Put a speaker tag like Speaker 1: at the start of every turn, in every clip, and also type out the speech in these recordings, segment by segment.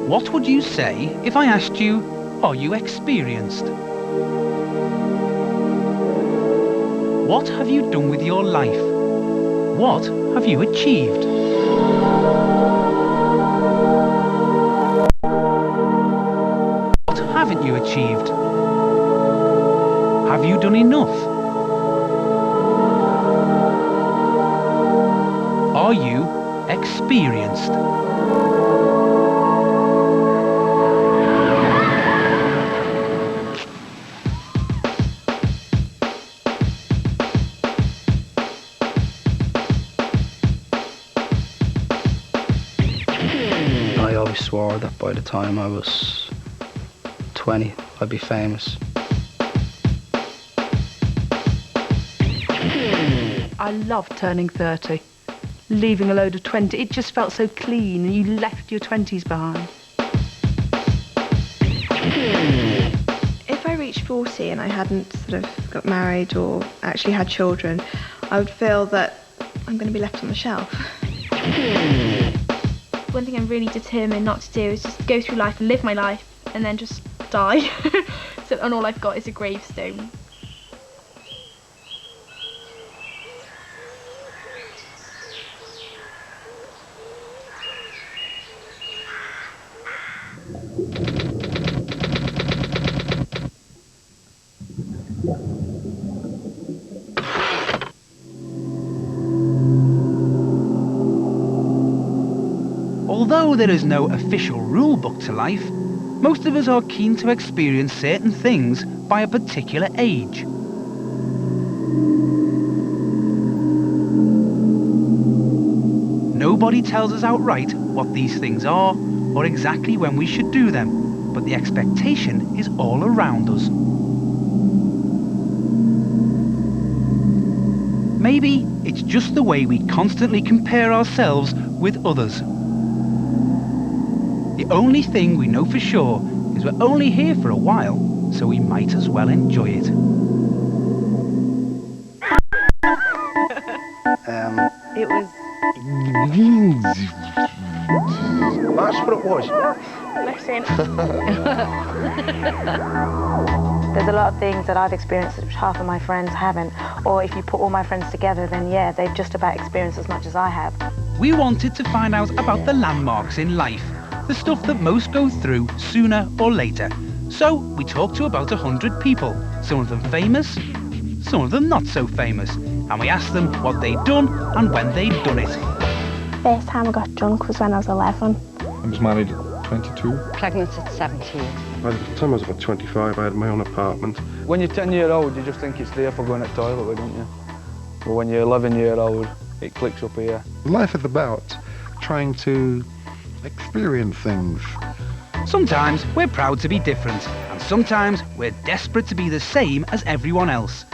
Speaker 1: What would you say if I asked you, are you experienced? What have you done with your life? What have you achieved? What haven't you achieved? Have you done enough? Are you experienced?
Speaker 2: I always swore that by the time I was 20, I'd be famous.
Speaker 3: I loved turning 30, leaving a load of 20. It just felt so clean, and you left your 20s behind.
Speaker 4: If I reached 40 and I hadn't sort of got married or actually had children, I would feel that I'm going to be left on the shelf.
Speaker 5: One thing I'm really determined not to do is just go through life and live my life and then just die. And all I've got is a gravestone.
Speaker 1: Although there is no official rule book to life, most of us are keen to experience certain things by a particular age. Nobody tells us outright what these things are or exactly when we should do them, but the expectation is all around us. Maybe it's just the way we constantly compare ourselves with others. The only thing we know for sure is we're only here for a while, so we might as well enjoy it.
Speaker 3: It was...
Speaker 6: That's what it was.
Speaker 5: Listen.
Speaker 7: There's a lot of things that I've experienced which half of my friends haven't. Or if you put all my friends together, then yeah, they've just about experienced as much as I have.
Speaker 1: We wanted to find out about the landmarks in life, the stuff that most go through sooner or later. So we talked to about 100 people, some of them famous, some of them not so famous, and we asked them what they'd done and when they'd done it.
Speaker 8: First time I got drunk was when I was 11.
Speaker 6: I was married at 22.
Speaker 9: Pregnant at 17.
Speaker 6: By the time I was about 25, I had my own apartment.
Speaker 10: When you're 10-year-old, you just think it's there for going to the toilet with, don't you? But when you're 11-year-old, it clicks up here.
Speaker 11: Life is about trying to experience things.
Speaker 1: Sometimes we're proud to be different, and sometimes we're desperate to be the same as everyone else.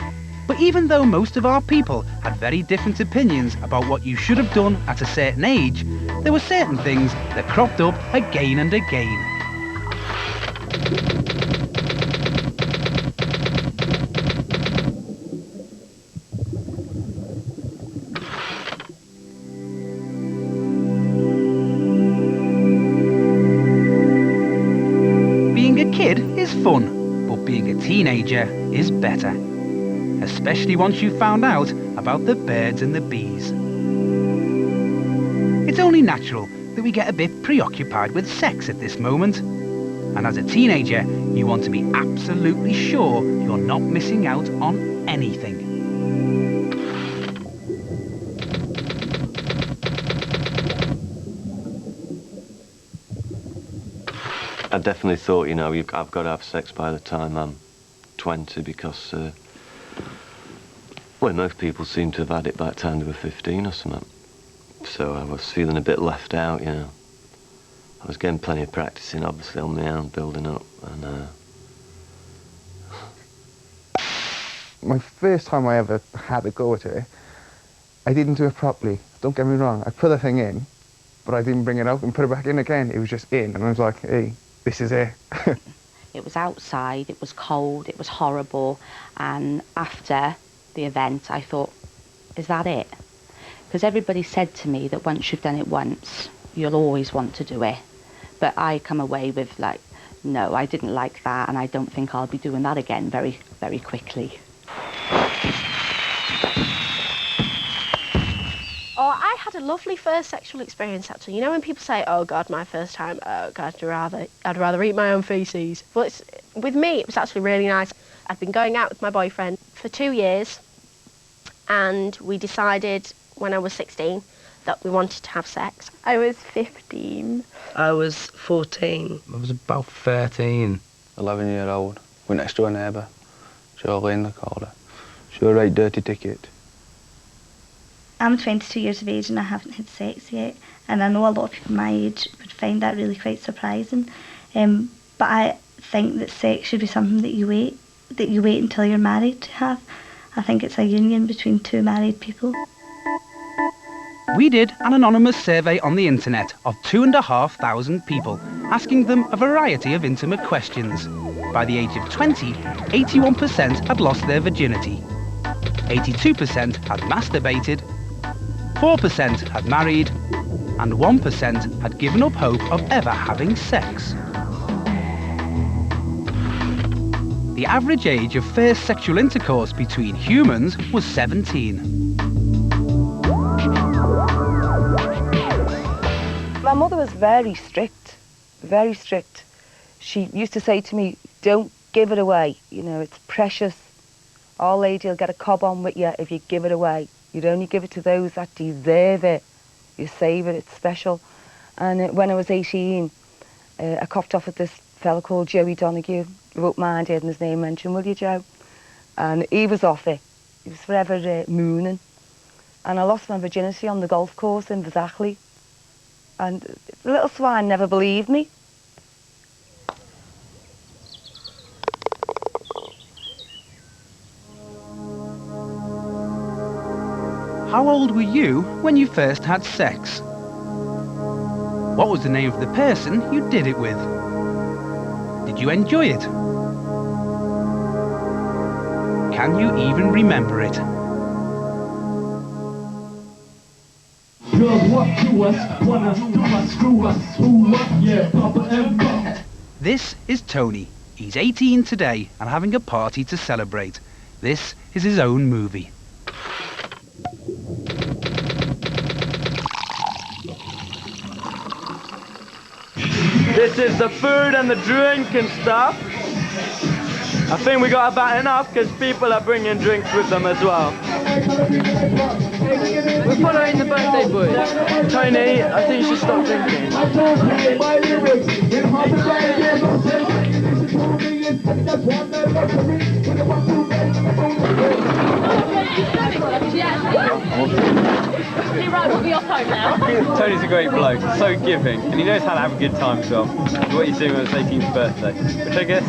Speaker 1: But even though most of our people had very different opinions about what you should have done at a certain age, there were certain things that cropped up again and again. Being a kid is fun, but being a teenager is better. Especially once you've found out about the birds and the bees. It's only natural that we get a bit preoccupied with sex at this moment. And as a teenager, you want to be absolutely sure you're not missing out on anything.
Speaker 12: I definitely thought, you know, I've got to have sex by the time I'm 20 because, well, most people seem to have had it by the time they were 15 or something. So I was feeling a bit left out, you know. I was getting plenty of practicing, obviously, on my own, building up, and...
Speaker 13: My first time I ever had a go at it, I didn't do it properly. Don't get me wrong, I put the thing in, but I didn't bring it out and put it back in again. It was just in, and I was like, hey, this is it.
Speaker 9: It was outside, it was cold, it was horrible, and after the event, I thought, is that it? Because everybody said to me that once you've done it once, you'll always want to do it. But I come away with like, no, I didn't like that, and I don't think I'll be doing that again very, very quickly.
Speaker 14: Oh, I had a lovely first sexual experience, actually. You know when people say, oh God, my first time, oh God, I'd rather eat my own faeces. Well, with me, it was actually really nice. I'd been going out with my boyfriend for 2 years, and we decided when I was 16 that we wanted to have sex.
Speaker 8: I was 15.
Speaker 15: I was 14.
Speaker 2: I was about 13.
Speaker 10: 11-year-old. Went next to a neighbour. Jolene, they called her. She was a right dirty ticket.
Speaker 16: I'm 22 years of age and I haven't had sex yet, and I know a lot of people my age would find that really quite surprising. But I think that sex should be something that you wait until you're married to have. I think it's a union between two married people.
Speaker 1: We did an anonymous survey on the internet of 2,500 people, asking them a variety of intimate questions. By the age of 20, 81% had lost their virginity, 82% had masturbated, 4% had married, and 1% had given up hope of ever having sex. The average age of first sexual intercourse between humans was 17.
Speaker 17: My mother was very strict, very strict. She used to say to me, don't give it away, you know, it's precious. Our lady will get a cob on with you if you give it away. You'd only give it to those that deserve it. You save it, it's special. And when I was 18, I coughed off at this fella called Joey Donoghue. He wrote mine, did, and his name mentioned, will you, Joe? And he was off it. He was forever mooning. And I lost my virginity on the golf course in Zachley. And the little swine never believed me.
Speaker 1: How old were you when you first had sex? What was the name of the person you did it with? Did you enjoy it? Can you even remember it? This is Tony. He's 18 today and having a party to celebrate. This is his own movie.
Speaker 18: This is the food and the drink and stuff. I think we got about enough because people are bringing drinks with them as well.
Speaker 15: We're following the birthday boy.
Speaker 18: Tony, I think you should stop drinking. Tony's a great bloke, so giving, and he knows how to have a good time as well. What he's doing on his 18th birthday, which I guess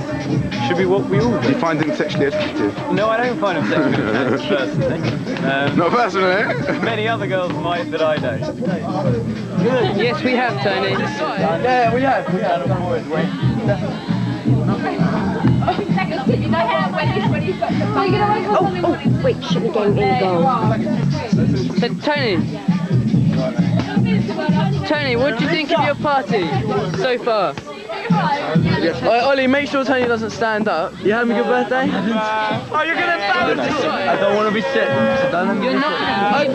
Speaker 18: should be what we all do.
Speaker 6: Do you find him sexually attractive?
Speaker 18: No, I don't find him sexually attractive personally.
Speaker 6: Not personally?
Speaker 18: Many other girls might, but I don't.
Speaker 15: Yes, we have, Tony.
Speaker 18: Yeah, we have.
Speaker 14: Oh, wait, shouldn't go in goal.
Speaker 15: So, Tony, what do you think of your party so far?
Speaker 18: Ollie, make sure Tony doesn't stand up. You having a good birthday? Oh, you're gonna stand up! I don't want to be sick. So don't
Speaker 15: You're not.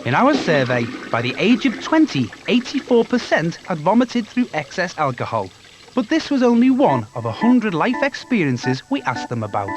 Speaker 1: In our survey, by the age of 20, 84% had vomited through excess alcohol. But this was only one of 100 life experiences we asked them about.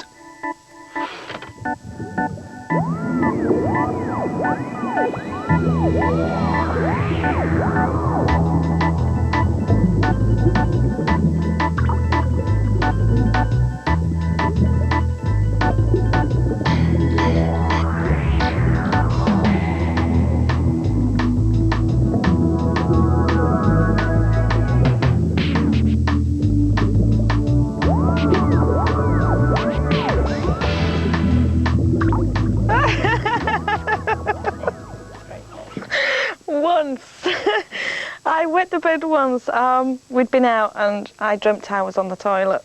Speaker 19: I wet the bed once. We'd been out and I dreamt I was on the toilet.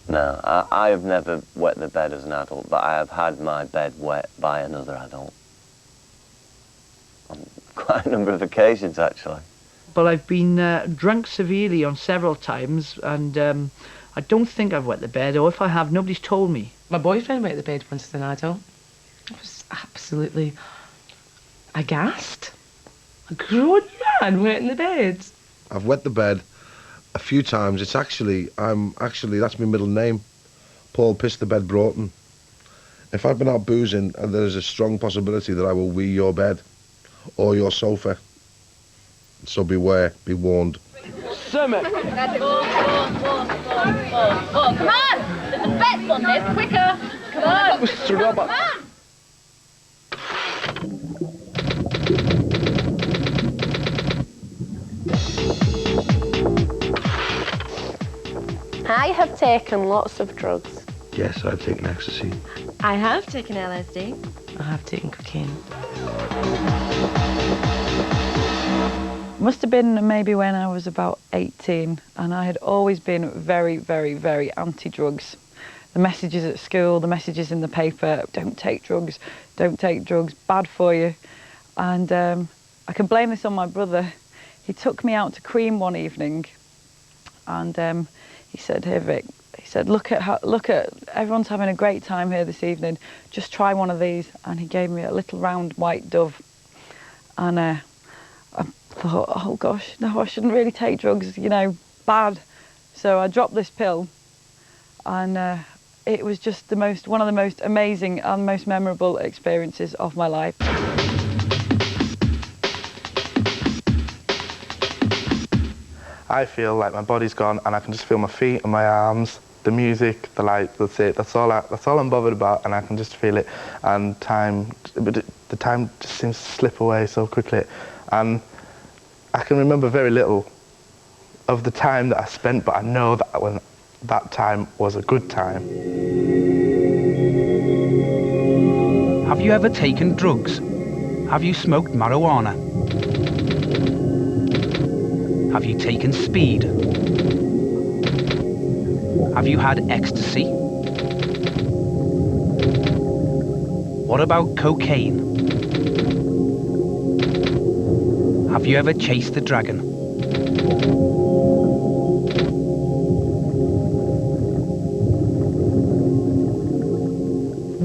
Speaker 12: No, I have never wet the bed as an adult, but I have had my bed wet by another adult. On quite a number of occasions, actually.
Speaker 20: But I've been drunk severely on several times, and I don't think I've wet the bed, or if I have, nobody's told me.
Speaker 21: My boyfriend wet the bed once as an adult. I was absolutely aghast. A grown man wetting the bed.
Speaker 22: I've wet the bed a few times. It's actually, that's my middle name. Paul Piss the Bed Broughton. If I've been out boozing, there's a strong possibility that I will wee your bed or your sofa. So beware, be warned.
Speaker 21: Summit!
Speaker 23: Come on! There's a bet on this, quicker! Come on! Come on!
Speaker 14: I have taken lots of drugs.
Speaker 22: Yes, I've taken ecstasy.
Speaker 24: I have taken LSD.
Speaker 21: I have taken cocaine.
Speaker 25: Must have been maybe when I was about 18, and I had always been very, very, very anti-drugs. The messages at school, the messages in the paper, don't take drugs, bad for you. And I can blame this on my brother. He took me out to Cream one evening, and he said, "Here, Vic," he said, look at everyone's having a great time here this evening, just try one of these." And he gave me a little round white dove, and I thought, oh gosh, no, I shouldn't really take drugs, you know, bad. So I dropped this pill, and it was just one of the most amazing and most memorable experiences of my life.
Speaker 13: I feel like my body's gone and I can just feel my feet and my arms, the music, the light, that's it. That's all I'm bothered about, and I can just feel it. And the time just seems to slip away so quickly. And I can remember very little of the time that I spent, but I know that when that time was a good time.
Speaker 1: Have you ever taken drugs? Have you smoked marijuana? Have you taken speed? Have you had ecstasy? What about cocaine? Have you ever chased the dragon?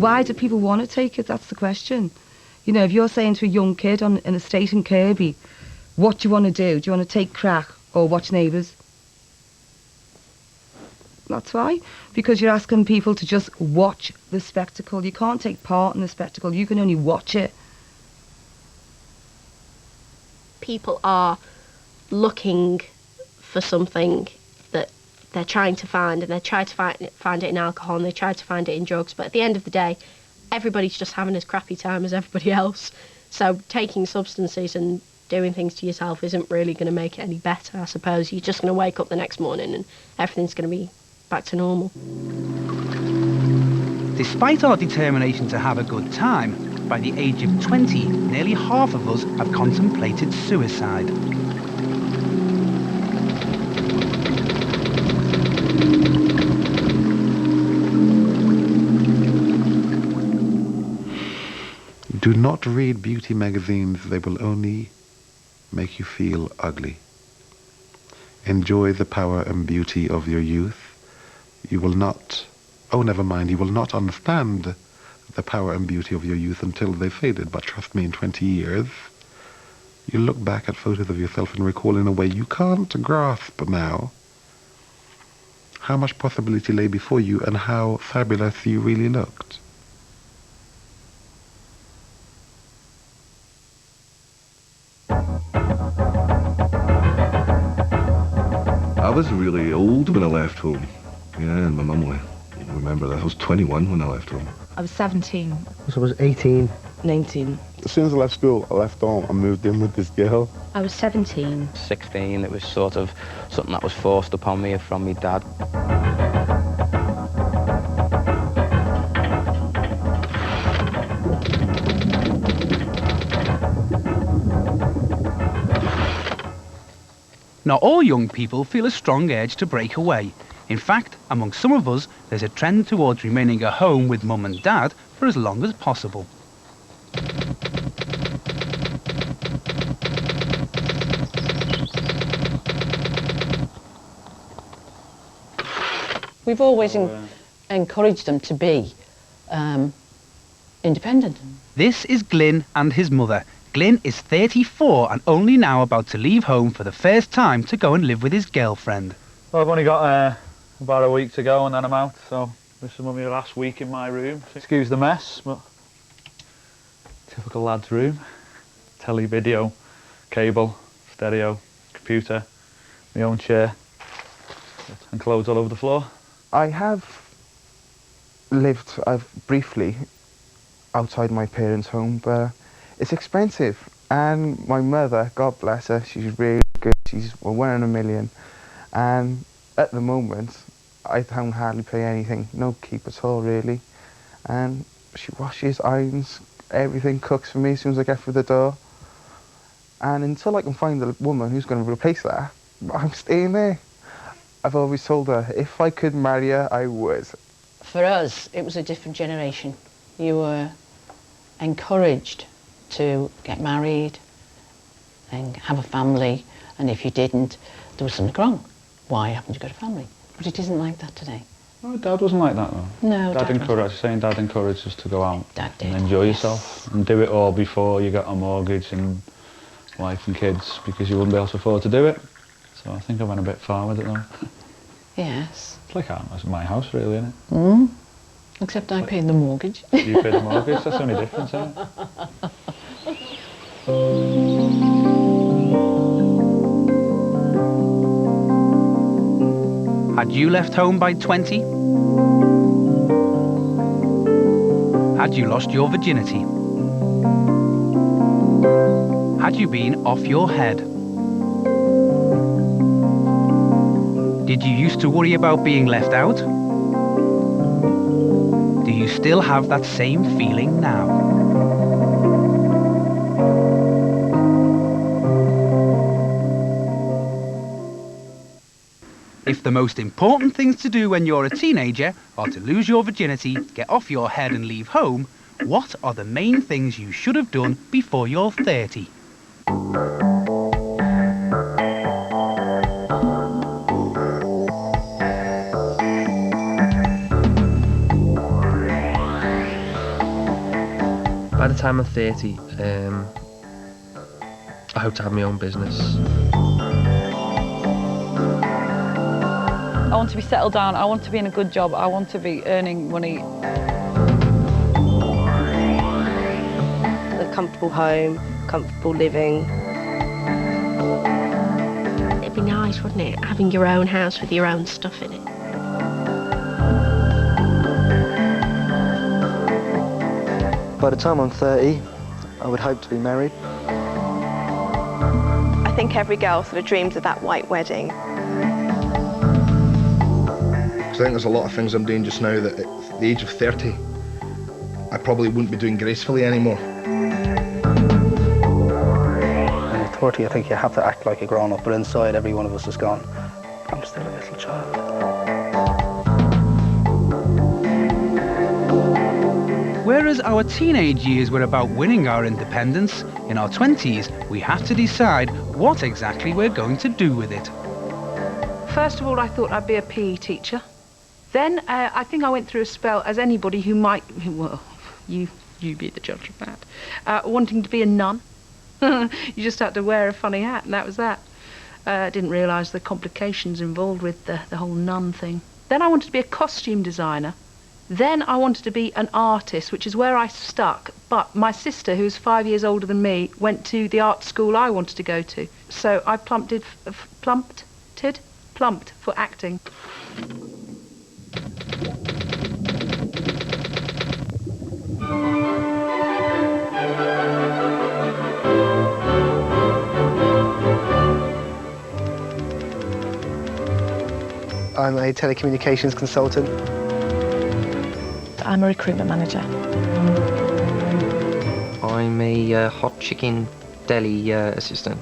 Speaker 3: Why do people want to take it? That's the question. You know, if you're saying to a young kid on an estate in Kirby, what do you want to do? Do you want to take crack or watch Neighbours? That's why. Because you're asking people to just watch the spectacle. You can't take part in the spectacle. You can only watch it.
Speaker 14: People are looking for something that they're trying to find, and they try to find it in alcohol, and they try to find it in drugs, but at the end of the day, everybody's just having as crappy time as everybody else. So taking substances and doing things to yourself isn't really going to make it any better, I suppose. You're just going to wake up the next morning and everything's going to be back to normal.
Speaker 1: Despite our determination to have a good time, by the age of 20, nearly half of us have contemplated suicide.
Speaker 11: Do not read beauty magazines. They will only make you feel ugly. Enjoy the power and beauty of your youth. You will not, oh never mind, you will not understand the power and beauty of your youth until they've faded, but trust me, in 20 years, you'll look back at photos of yourself and recall in a way you can't grasp now how much possibility lay before you and how fabulous you really looked.
Speaker 26: I was really old when I left home. Yeah, and my mum will remember that. I was 21 when I left home.
Speaker 24: I was 17.
Speaker 13: So I was 18.
Speaker 21: 19.
Speaker 13: As soon as I left school, I left home and moved in with this girl.
Speaker 24: I was 17.
Speaker 2: 16, it was sort of something that was forced upon me from my dad.
Speaker 1: Not all young people feel a strong urge to break away. In fact, among some of us, there's a trend towards remaining at home with mum and dad for as long as possible.
Speaker 4: We've always encouraged them to be independent.
Speaker 1: This is Glyn and his mother. Glyn is 34 and only now about to leave home for the first time to go and live with his girlfriend.
Speaker 5: Well, I've only got about a week to go and then I'm out, so this is my last week in my room. Excuse the mess, but typical lad's room. Telly, video, cable, stereo, computer, my own chair, and clothes all over the floor.
Speaker 13: I have lived briefly outside my parents' home, but it's expensive. And my mother, God bless her, she's really good. She's 1 in a million. And at the moment, I don't hardly pay anything, no keep at all really. And she washes, irons, everything, cooks for me as soon as I get through the door. And until I can find a woman who's going to replace that, I'm staying there. I've always told her, if I could marry her, I would.
Speaker 4: For us, it was a different generation. You were encouraged to get married and have a family, and if you didn't, there was something wrong. Why haven't you got a family? But it isn't like that today.
Speaker 5: Oh, Dad wasn't like that though.
Speaker 4: No,
Speaker 5: Dad encouraged us to go out
Speaker 4: Dad did,
Speaker 5: and enjoy yourself and do it all before you got a mortgage and wife and kids, because you wouldn't be able to afford to do it. So I think I went a bit far with it though.
Speaker 4: Yes.
Speaker 5: It's like my house really, isn't it?
Speaker 4: Mm. Except I paid the mortgage.
Speaker 5: You paid the mortgage, that's the only difference, isn't it?
Speaker 1: Had you left home by 20? Had you lost your virginity? Had you been off your head? Did you used to worry about being left out? Do you still have that same feeling now? If the most important things to do when you're a teenager are to lose your virginity, get off your head and leave home, what are the main things you should have done before you're 30?
Speaker 7: By the time I'm 30, I hope to have my own business.
Speaker 25: I want to be settled down, I want to be in a good job, I want to be earning money.
Speaker 8: A comfortable home, comfortable living.
Speaker 14: It'd be nice, wouldn't it, having your own house with your own stuff in it.
Speaker 9: By the time I'm 30, I would hope to be married.
Speaker 10: I think every girl sort of dreams of that white wedding.
Speaker 22: I think there's a lot of things I'm doing just now that at the age of 30, I probably wouldn't be doing gracefully anymore.
Speaker 2: At 30, I think you have to act like a grown-up, but inside every one of us is gone. I'm still a little child.
Speaker 1: Whereas our teenage years were about winning our independence, in our 20s we have to decide what exactly we're going to do with it.
Speaker 27: First of all, I thought I'd be a PE teacher. Then I think I went through a spell, as anybody who might, well, you be the judge of that, wanting to be a nun. You just had to wear a funny hat and that was that. I didn't realise the complications involved with the whole nun thing. Then I wanted to be a costume designer. Then I wanted to be an artist, which is where I stuck. But my sister, who's 5 years older than me, went to the art school I wanted to go to. So I plumped for acting.
Speaker 9: I'm a telecommunications consultant.
Speaker 19: I'm a recruitment manager.
Speaker 7: I'm a hot chicken deli assistant.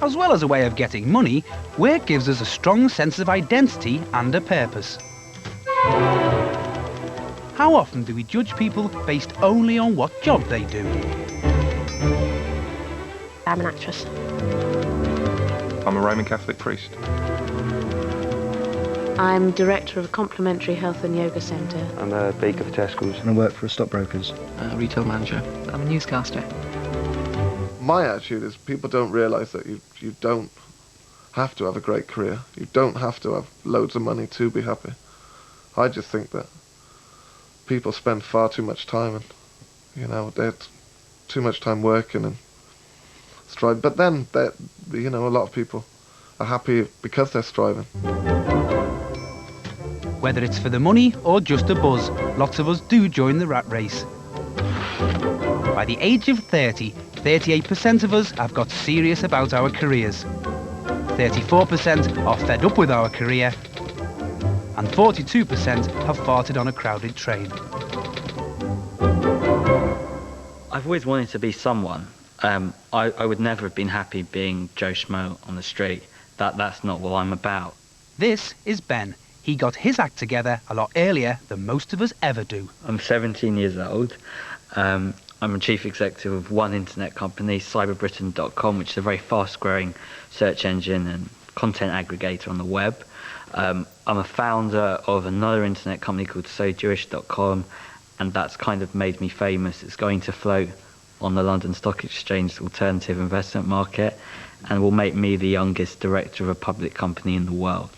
Speaker 1: As well as a way of getting money, work gives us a strong sense of identity and a purpose. How often do we judge people based only on what job they do?
Speaker 14: I'm an actress.
Speaker 6: I'm a Roman Catholic priest.
Speaker 12: I'm director of a complementary health and yoga centre.
Speaker 9: I'm a baker for Tesco's. And I work for a stockbrokers.
Speaker 7: Retail manager.
Speaker 12: I'm a newscaster.
Speaker 15: My attitude is people don't realise that you don't have to have a great career. You don't have to have loads of money to be happy. I just think that people spend far too much time and, they're too much time working and striving. But then, a lot of people are happy because they're striving.
Speaker 1: Whether it's for the money or just a buzz, lots of us do join the rat race. By the age of 30, 38% of us have got serious about our careers. 34% are fed up with our career, and 42% have farted on a crowded train.
Speaker 16: I've always wanted to be someone. I would never have been happy being Joe Schmo on the street. That's not what I'm about.
Speaker 1: This is Ben. He got his act together a lot earlier than most of us ever do.
Speaker 16: I'm 17 years old. I'm a chief executive of one internet company, cyberbritain.com, which is a very fast-growing search engine and content aggregator on the web. I'm a founder of another internet company called sojewish.com, and that's kind of made me famous. It's going to float on the London Stock Exchange alternative investment market, and will make me the youngest director of a public company in the world.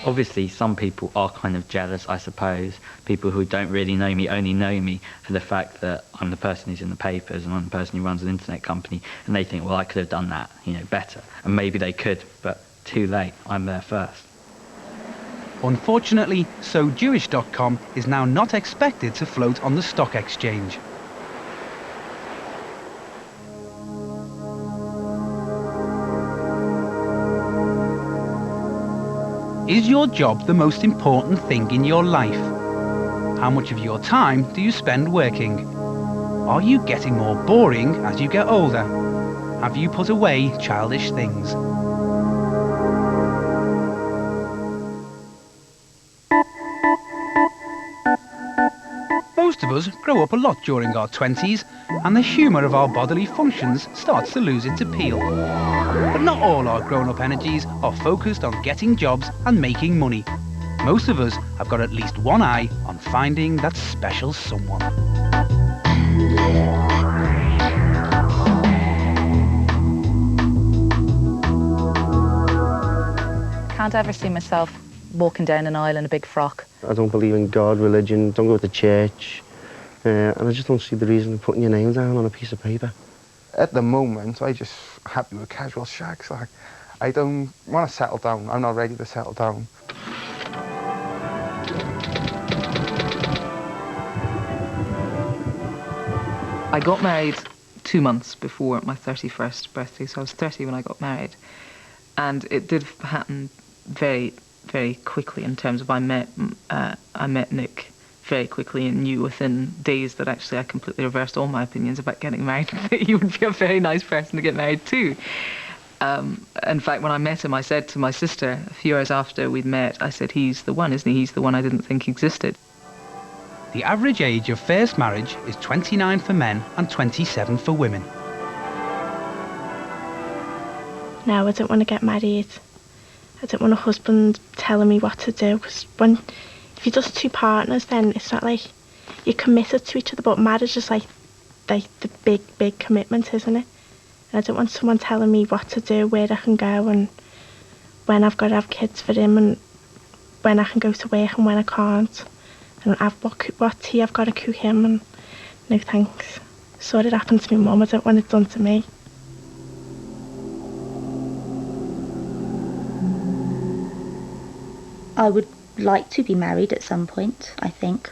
Speaker 16: Obviously, some people are kind of jealous, I suppose. People who don't really know me only know me for the fact that I'm the person who's in the papers and I'm the person who runs an internet company, and they think, well, I could have done that, better. And maybe they could, but too late. I'm there first.
Speaker 1: Unfortunately, sojewish.com is now not expected to float on the stock exchange. Is your job the most important thing in your life? How much of your time do you spend working? Are you getting more boring as you get older? Have you put away childish things? Most of us grow up a lot during our 20s, and the humour of our bodily functions starts to lose its appeal. But not all our grown-up energies are focused on getting jobs and making money. Most of us have got at least one eye on finding that special someone.
Speaker 17: Can't ever see myself walking down an aisle in a big frock.
Speaker 9: I don't believe in God, religion, don't go to church, and I just don't see the reason of putting your name down on a piece of paper.
Speaker 13: At the moment, I just happy with casual shags. Like, I don't want to settle down. I'm not ready to settle down.
Speaker 21: I got married 2 months before my 31st birthday, so I was 30 when I got married. And it did happen very, very quickly in terms of I met Nick very quickly and knew within days that actually I completely reversed all my opinions about getting married, that he would be a very nice person to get married to. In fact, when I met him, I said to my sister, a few hours after we'd met, I said, he's the one, isn't he? He's the one I didn't think existed.
Speaker 1: The average age of first marriage is 29 for men and 27 for women.
Speaker 14: No, I don't want to get married. I don't want a husband telling me what to do, because if you're just two partners, then it's not like you're committed to each other, but marriage is like the big commitment, isn't it? And I don't want someone telling me what to do, where I can go, and when I've got to have kids for him, and when I can go to work and when I can't, and what tea I've got to cook him, and no thanks. So it happened to my mum, I don't want it done to me.
Speaker 18: I would like to be married at some point, I think.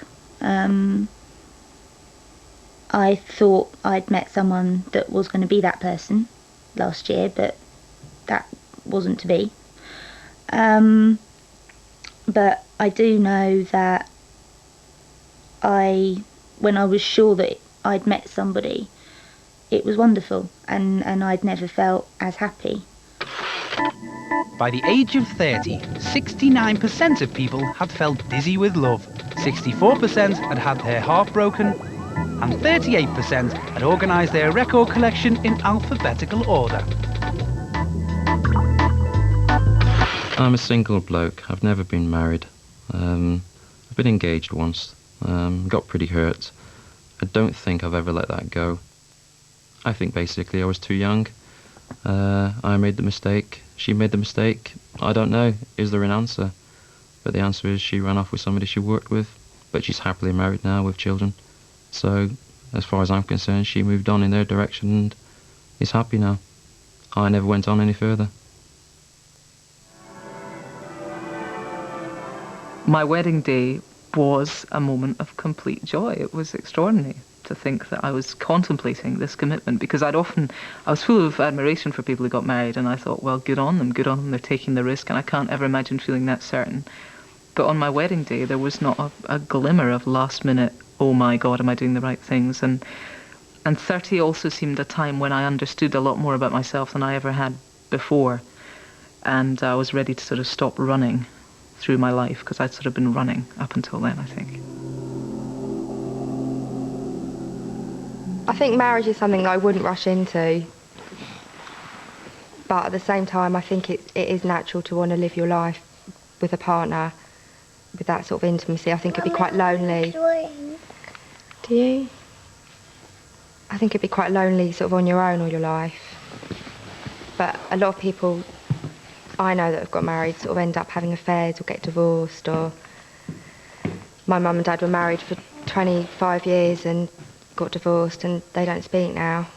Speaker 18: I thought I'd met someone that was going to be that person last year, but that wasn't to be. But I do know that when I was sure that I'd met somebody, it was wonderful, and I'd never felt as happy.
Speaker 1: By the age of 30, 69% of people had felt dizzy with love, 64% had had their heart broken, and 38% had organised their record collection in alphabetical order.
Speaker 3: I'm a single bloke. I've never been married. I've been engaged once. Got pretty hurt. I don't think I've ever let that go. I think basically I was too young. I made the mistake. She made the mistake. I don't know. Is there an answer? But the answer is she ran off with somebody she worked with, but she's happily married now with children. So, as far as I'm concerned, she moved on in their direction and is happy now. I never went on any further.
Speaker 21: My wedding day was a moment of complete joy. It was extraordinary to think that I was contemplating this commitment, because I was full of admiration for people who got married, and I thought, well, good on them, they're taking the risk, and I can't ever imagine feeling that certain. But on my wedding day, there was not a glimmer of last minute, oh my God, am I doing the right things? And 30 also seemed a time when I understood a lot more about myself than I ever had before, and I was ready to sort of stop running through my life, because I'd sort of been running up until then, I think.
Speaker 4: I think marriage is something that I wouldn't rush into, but at the same time I think it is natural to want to live your life with a partner with that sort of intimacy. I think it'd be quite lonely. Do you? I think it'd be quite lonely sort of on your own all your life. But a lot of people I know that have got married sort of end up having affairs or get divorced, or my mum and dad were married for 25 years and got divorced and they don't speak now.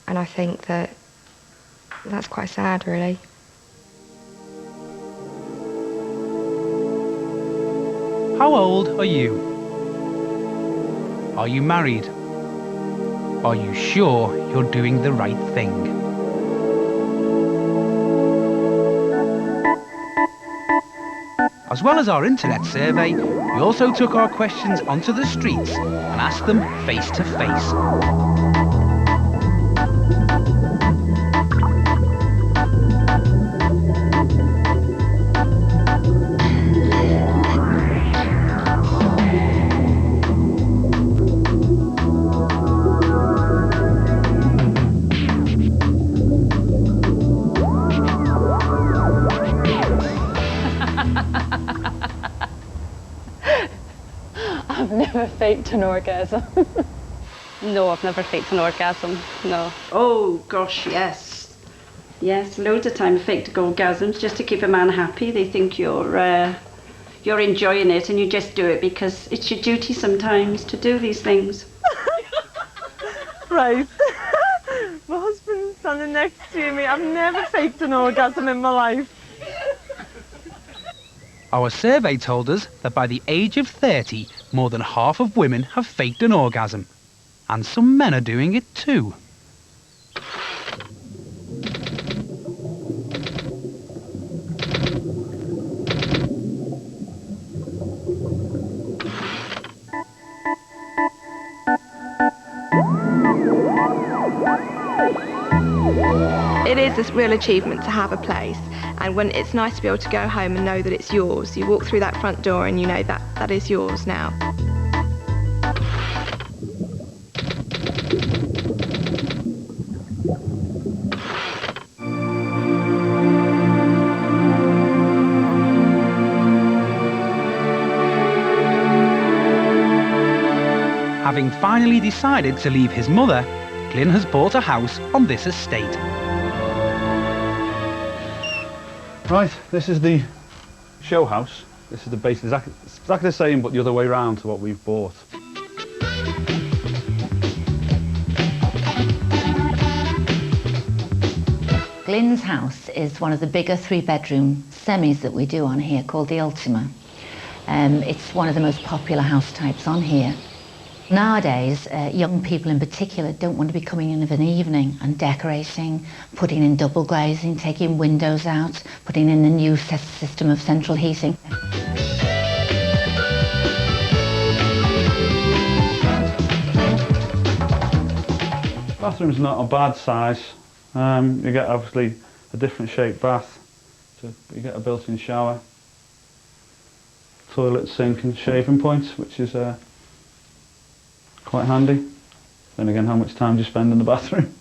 Speaker 4: And I think that's quite sad, really.
Speaker 1: How old are you? Are you married? Are you sure you're doing the right thing? As well as our internet survey, we also took our questions onto the streets and asked them face to face.
Speaker 11: I've never faked an orgasm.
Speaker 20: No, I've never faked an orgasm, no.
Speaker 23: Oh, gosh, yes. Yes, loads of time I faked orgasms just to keep a man happy. They think you're enjoying it and you just do it because it's your duty sometimes to do these things.
Speaker 19: Right. My husband's standing next to me. I've never faked an orgasm in my life.
Speaker 1: Our survey told us that by the age of 30, more than half of women have faked an orgasm. And some men are doing it too.
Speaker 10: It is a real achievement to have a place, and when it's nice to be able to go home and know that it's yours. You walk through that front door and you know that that is yours now.
Speaker 1: Having finally decided to leave his mother, Glyn has bought a house on this estate.
Speaker 5: Right, this is the show house. This is the base, exactly the same, but the other way round to what we've bought.
Speaker 24: Glyn's house is one of the bigger 3-bedroom semis that we do on here, called the Ultima. It's one of the most popular house types on here. Nowadays, young people in particular don't want to be coming in of an evening and decorating, putting in double glazing, taking windows out, putting in a new system of central heating.
Speaker 5: Bathroom's not a bad size. You get obviously a different shaped bath. So you get a built-in shower, toilet, sink and shaving points, which is quite handy. Then again, how much time do you spend in the bathroom?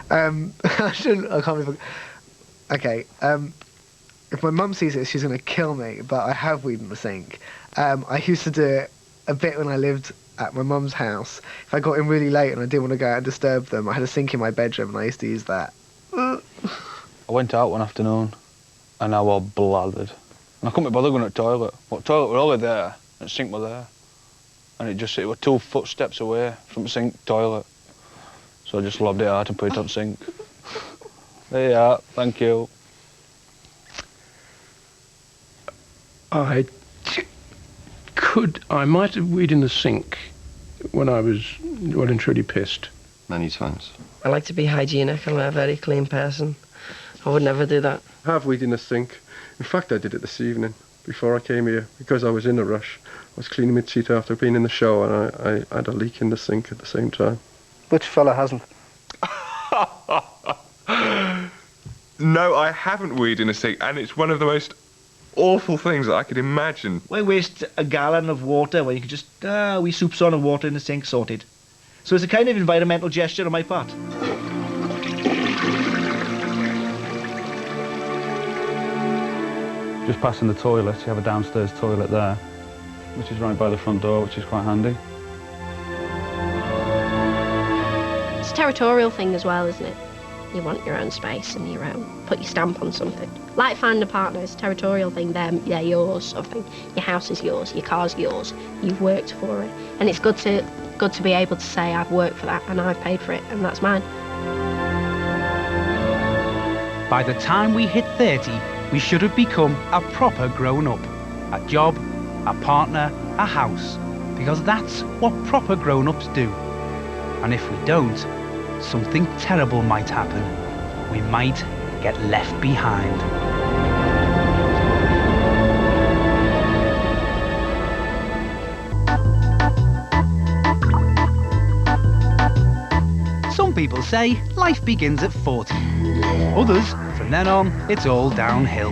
Speaker 2: I can't believe. Okay. If my mum sees it, she's going to kill me, but I have weed in the sink. I used to do it a bit when I lived at my mum's house. If I got in really late and I didn't want to go out and disturb them, I had a sink in my bedroom and I used to use that.
Speaker 5: I went out one afternoon and I was blathered. And I couldn't be bothered going to the toilet. But the toilet were already there and the sink were there. And it were 2 footsteps away from the sink toilet. So I just lobbed it out and put it on the sink. There you are, thank you.
Speaker 6: I might have weed in the sink when I was well and truly pissed.
Speaker 7: Many times.
Speaker 8: I like to be hygienic. I'm a very clean person. I would never do that.
Speaker 6: I have weed in the sink. In fact, I did it this evening before I came here because I was in a rush. I was cleaning my teeth after being in the shower and I had a leak in the sink at the same time.
Speaker 2: Which fella hasn't?
Speaker 22: No, I haven't weed in a sink, and it's one of the most awful things that I could imagine.
Speaker 25: Why waste a gallon of water when you could just, we soup's on of water in the sink, sorted. So it's a kind of environmental gesture on my part.
Speaker 5: Just passing the toilet, you have a downstairs toilet there, which is right by the front door, which is quite handy.
Speaker 14: It's a territorial thing as well, isn't it? You want your own space and your own, put your stamp on something. Like finding a partner, it's a territorial thing, they're yours sort of thing. Your house is yours, your car's yours, you've worked for it. And it's good to be able to say, I've worked for that and I've paid for it and that's mine.
Speaker 1: By the time we hit 30, we should have become a proper grown-up. A job, a partner, a house. Because that's what proper grown-ups do. And if we don't, something terrible might happen. We might get left behind. Some people say life begins at 40. Others, from then on, it's all downhill.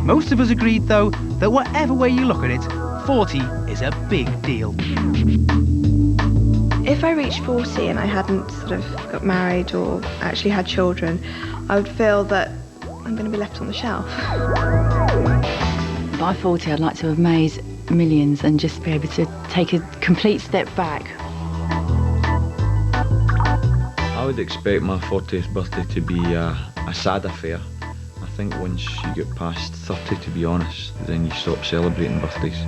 Speaker 1: Most of us agreed, though, that whatever way you look at it, 40 is a big deal.
Speaker 10: If I reached 40 and I hadn't sort of got married or actually had children, I would feel that I'm going to be left on the shelf.
Speaker 26: By 40, I'd like to have made millions and just be able to take a complete step back.
Speaker 3: I would expect my 40th birthday to be a sad affair. I think once you get past 30, to be honest, then you stop celebrating birthdays.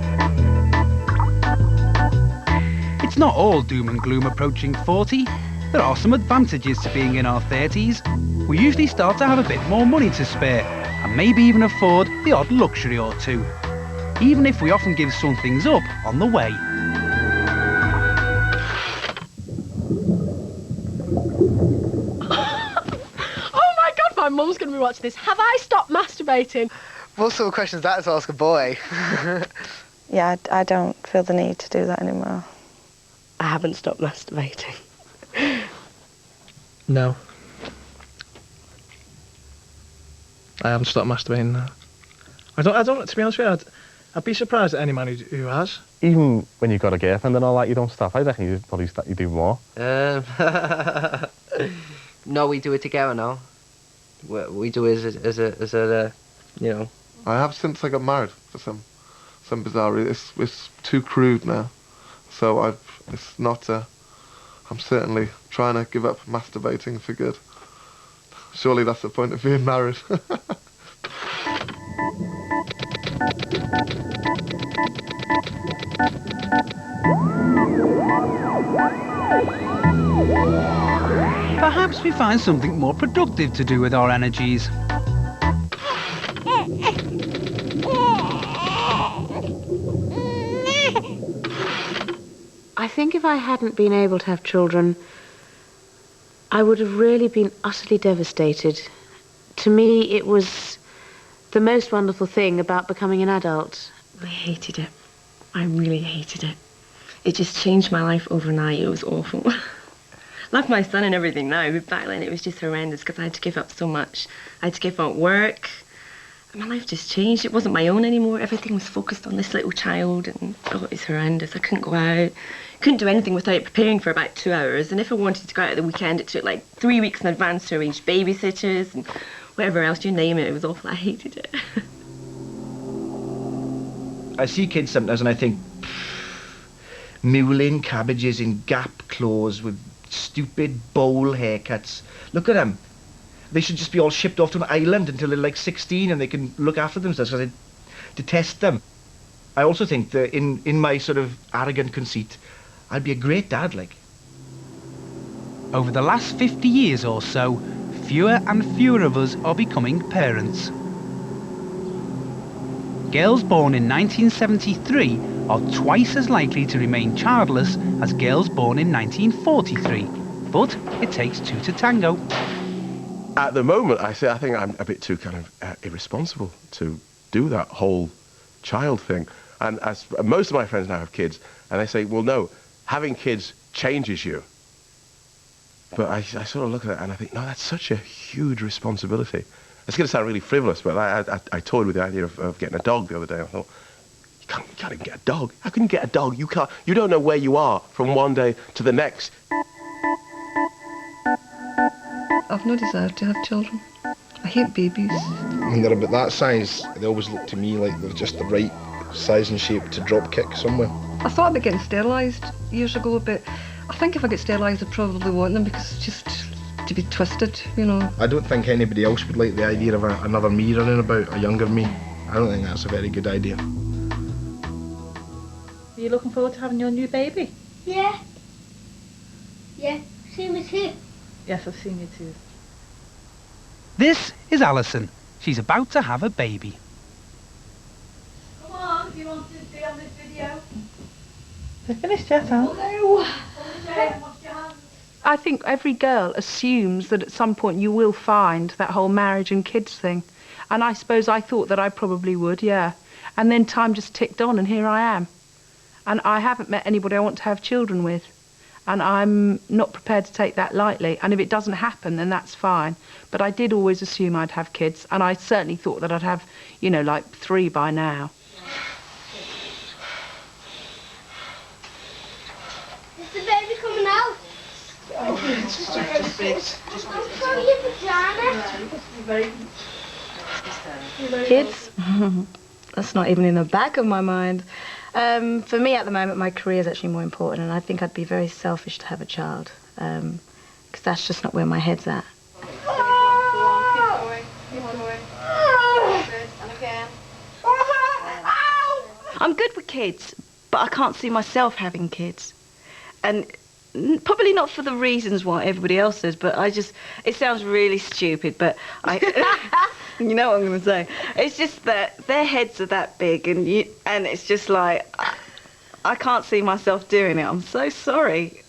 Speaker 1: It's not all doom and gloom approaching 40. There are some advantages to being in our 30s. We usually start to have a bit more money to spare, and maybe even afford the odd luxury or two, even if we often give some things up on the way.
Speaker 14: Oh my God, my mum's going to be watching this. Have I stopped masturbating?
Speaker 2: What sort of question is that to ask a boy?
Speaker 10: Yeah, I don't feel the need to do that anymore.
Speaker 8: I haven't stopped masturbating.
Speaker 27: No. I haven't stopped masturbating now. I don't, to be honest with you, I'd be surprised at any man who has.
Speaker 13: Even when you've got a girlfriend and all that, you don't stop. I reckon you probably you do more.
Speaker 8: No, we do it together now. We do it as a you know.
Speaker 15: I have since I got married for some bizarre reason. It's too crude now. So it's not, I'm certainly trying to give up masturbating for good. Surely that's the point of being married.
Speaker 1: Perhaps we find something more productive to do with our energies.
Speaker 12: I think if I hadn't been able to have children, I would have really been utterly devastated. To me, it was The most wonderful thing about becoming an adult?
Speaker 4: I hated it. I really hated it. It just changed my life overnight. It was awful. Love my son and everything now, but back then it was just horrendous because I had to give up so much. I had to give up work. My life just changed. It wasn't my own anymore. Everything was focused on this little child, and oh, it was horrendous. I couldn't go out. Couldn't do anything without preparing for about 2 hours, and if I wanted to go out at the weekend, it took like 3 weeks in advance to arrange babysitters and whatever else, you name it. It was awful. I hated it.
Speaker 25: I see kids sometimes and I think, mulling cabbages in Gap clothes with stupid bowl haircuts. Look at them. They should just be all shipped off to an island until they're like 16 and they can look after themselves, because I detest them. I also think that in my sort of arrogant conceit, I'd be a great dad, like.
Speaker 1: Over the last 50 years or so, fewer and fewer of us are becoming parents. Girls born in 1973 are twice as likely to remain childless as girls born in 1943. But it takes two to tango.
Speaker 9: At the moment, I think I'm a bit too kind of irresponsible to do that whole child thing. And as most of my friends now have kids, and they say, well, no, having kids changes you. But I sort of look at it and I think, no, that's such a huge responsibility. It's going to sound really frivolous, but I toyed with the idea of getting a dog the other day. I thought, you can't even get a dog. How can you get a dog? You don't know where you are from one day to the next.
Speaker 11: I've no desire to have children. I hate babies.
Speaker 16: When they're about that size, they always look to me like they're just the right size and shape to drop kick somewhere.
Speaker 11: I thought about getting sterilised years ago, but I think if I get sterilised I'd probably want them because it's just to be twisted, you know.
Speaker 16: I don't think anybody else would like the idea of another me running about, a younger me. I don't think that's a very good idea.
Speaker 17: Are you looking forward to having your new baby?
Speaker 18: Yeah. Yeah, same as you.
Speaker 17: Yes, I've seen you too.
Speaker 1: This is Alison. She's about to have a baby.
Speaker 18: Come on, if you want to be on this video.
Speaker 17: They're finished yet, Al?
Speaker 18: No.
Speaker 21: I think every girl assumes that at some point you will find that whole marriage and kids thing. And I suppose I thought that I probably would, yeah. And then time just ticked on and here I am. And I haven't met anybody I want to have children with. And I'm not prepared to take that lightly. And if it doesn't happen, then that's fine. But I did always assume I'd have kids. And I certainly thought that I'd have, you know, like 3 by now.
Speaker 18: Is the baby coming out?
Speaker 17: Oh, just wait.
Speaker 18: I'll throw your vagina.
Speaker 4: Kids? That's not even in the back of my mind. For me at the moment, my career is actually more important, and I think I'd be very selfish to have a child, because that's just not where my head's at.
Speaker 21: I'm good with kids, but I can't see myself having kids. And probably not for the reasons why everybody else says, but it sounds really stupid, but you know what I'm going to say. It's just that their heads are that big, and it's just like, I can't see myself doing it. I'm so sorry.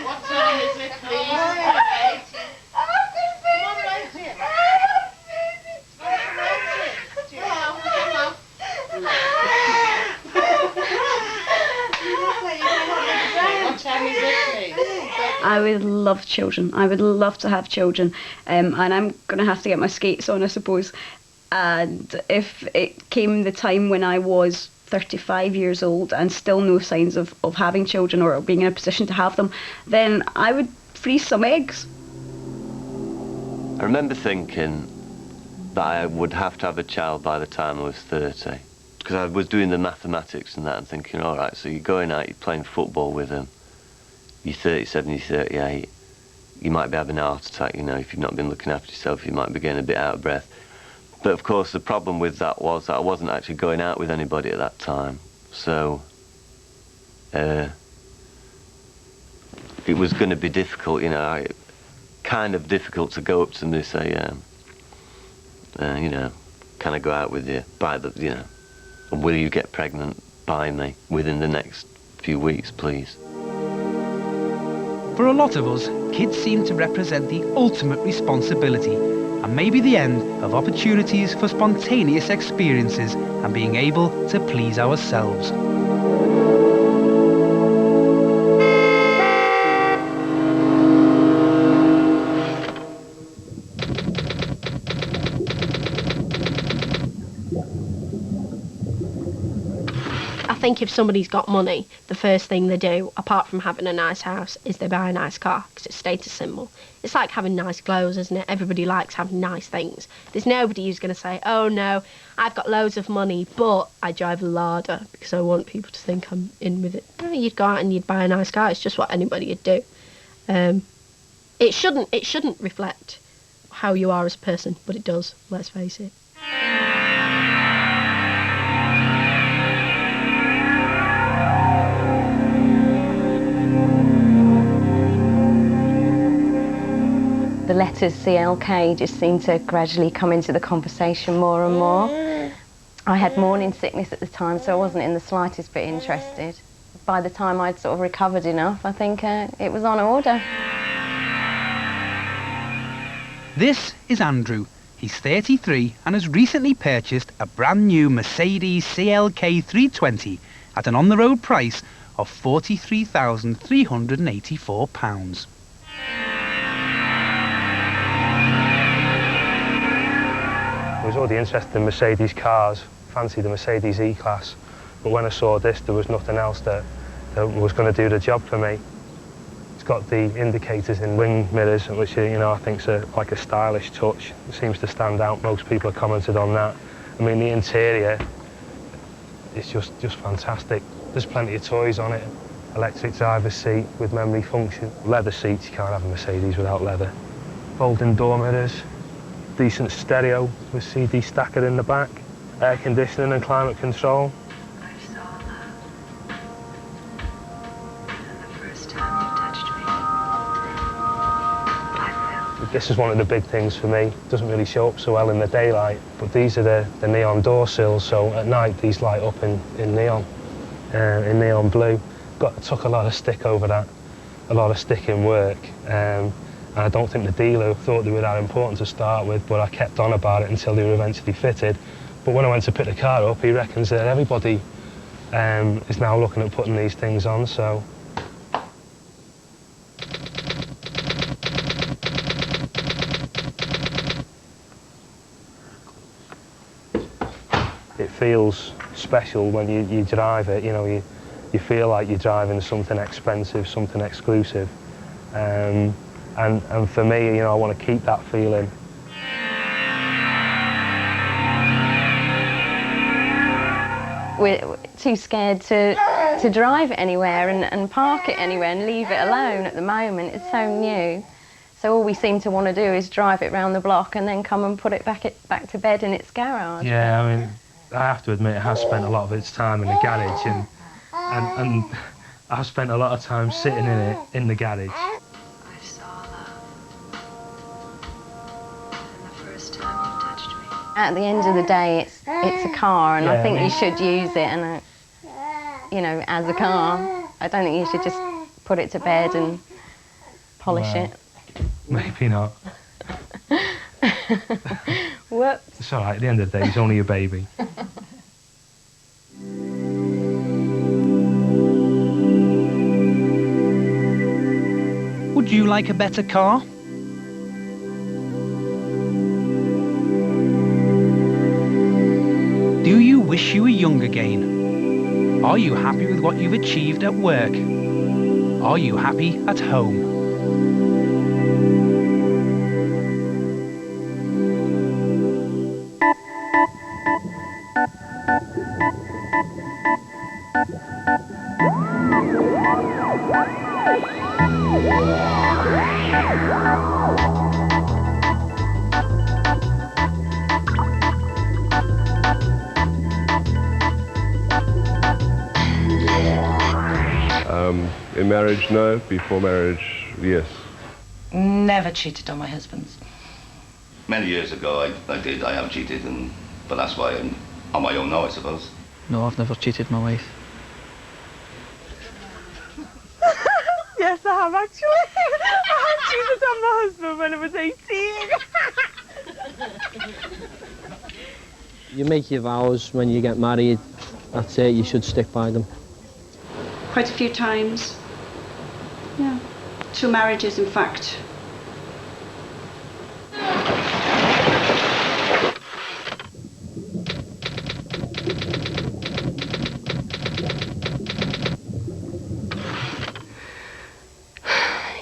Speaker 18: What time is it, please?
Speaker 23: I would love children. I would love to have children, and I'm going to have to get my skates on, I suppose. And if it came the time when I was 35 years old and still no signs of having children or being in a position to have them, then I would freeze some eggs.
Speaker 28: I remember thinking that I would have to have a child by the time I was 30. Because I was doing the mathematics and that and thinking, all right, so you're going out, you're playing football with them, you're 37, you're 38, you might be having a heart attack, you know, if you've not been looking after yourself, you might be getting a bit out of breath. But of course the problem with that was that I wasn't actually going out with anybody at that time. So it was going to be difficult, you know, kind of difficult to go up to them and say, you know, can I go out with you by the, you know, and will you get pregnant by me within the next few weeks, please.
Speaker 1: For a lot of us, kids seem to represent the ultimate responsibility and maybe the end of opportunities for spontaneous experiences and being able to please ourselves.
Speaker 14: I think if somebody's got money, the first thing they do, apart from having a nice house, is they buy a nice car, because it's a status symbol. It's like having nice clothes, isn't it? Everybody likes having nice things. There's nobody who's going to say, oh no, I've got loads of money, but I drive a Lada, because I want people to think I'm in with it. No, you'd go out and you'd buy a nice car. It's just what anybody would do. It shouldn't reflect how you are as a person, but it does, let's face it.
Speaker 5: The letters CLK just seem to gradually come into the conversation more and more. I had morning sickness at the time, so I wasn't in the slightest bit interested. By the time I'd sort of recovered enough, I think it was on order.
Speaker 1: This is Andrew. He's 33 and has recently purchased a brand new Mercedes CLK 320 at an on-the-road price of £43,384.
Speaker 6: I was already interested in Mercedes cars, fancied the Mercedes E-Class, but when I saw this there was nothing else that was going to do the job for me. It's got the indicators in wing mirrors, which I think is like a stylish touch. It seems to stand out. Most people have commented on that. I mean, the interior is just fantastic. There's plenty of toys on it. Electric driver's seat with memory function. Leather seats, you can't have a Mercedes without leather. Folding door mirrors. Decent stereo with CD stacker in the back, air conditioning and climate control. This is one of the big things for me. It doesn't really show up so well in the daylight, but these are the neon door sills, so at night these light up in neon blue. Took a lot of stick over that, a lot of stick in work. I don't think the dealer thought they were that important to start with, but I kept on about it until they were eventually fitted. But when I went to pick the car up, he reckons that everybody is now looking at putting these things on, so. It feels special when you drive it, you feel like you're driving something expensive, something exclusive. And for me, I want to keep that feeling.
Speaker 5: We're too scared to drive it anywhere and park it anywhere and leave it alone at the moment. It's so new. So all we seem to want to do is drive it round the block and then come and put it back to bed in its garage.
Speaker 6: Yeah, I mean, I have to admit it has spent a lot of its time in the garage and I've spent a lot of time sitting in it in the garage.
Speaker 5: At the end of the day, it's a car, and I think you should use it, and as a car. I don't think you should just put it to bed and polish it.
Speaker 6: Maybe not.
Speaker 5: Whoops.
Speaker 6: It's all right. At the end of the day, he's only a baby.
Speaker 1: Would you like a better car? Do you wish you were young again? Are you happy with what you've achieved at work? Are you happy at home?
Speaker 9: In marriage, no. Before marriage, yes.
Speaker 7: Never cheated on my husband.
Speaker 19: Many years ago, I have cheated, but that's why I'm on my own now, I suppose.
Speaker 20: No, I've never cheated my wife.
Speaker 21: mum, actually. I cheated on my husband when I was 18.
Speaker 2: You make your vows when you get married. That's it, you should stick by them.
Speaker 23: Quite a few times. Yeah. 2 marriages, in fact.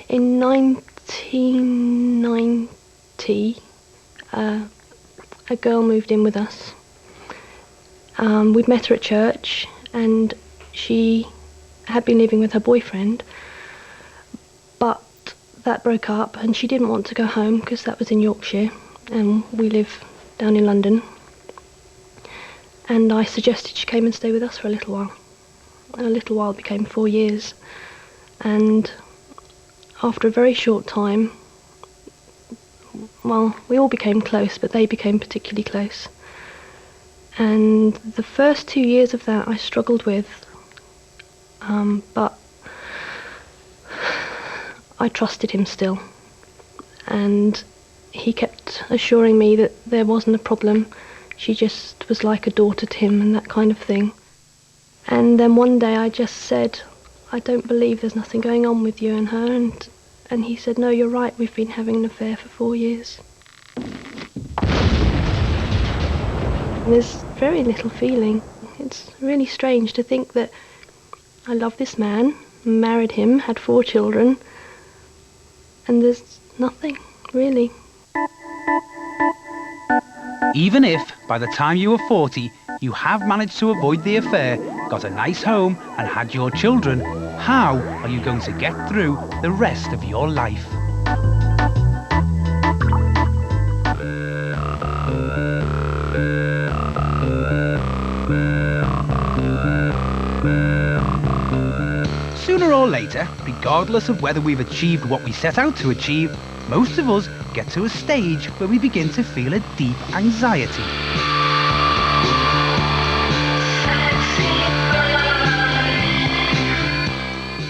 Speaker 14: In 1990, a girl moved in with us. We'd met her at church, and she had been living with her boyfriend, but that broke up, and she didn't want to go home because that was in Yorkshire, and we live down in London. And I suggested she came and stay with us for a little while. And a little while became 4 years, and after a very short time, well, we all became close, but they became particularly close. And the first 2 years of that I struggled with, but I trusted him still. And he kept assuring me that there wasn't a problem. She just was like a daughter to him and that kind of thing. And then one day I just said, I don't believe there's nothing going on with you and her, and he said, no, you're right, we've been having an affair for 4 years. And there's very little feeling. It's really strange to think that I love this man, married him, had 4 children, and there's nothing, really.
Speaker 1: Even if, by the time you were 40, you have managed to avoid the affair, got a nice home and had your children, how are you going to get through the rest of your life? Sooner or later, regardless of whether we've achieved what we set out to achieve, most of us get to a stage where we begin to feel a deep anxiety.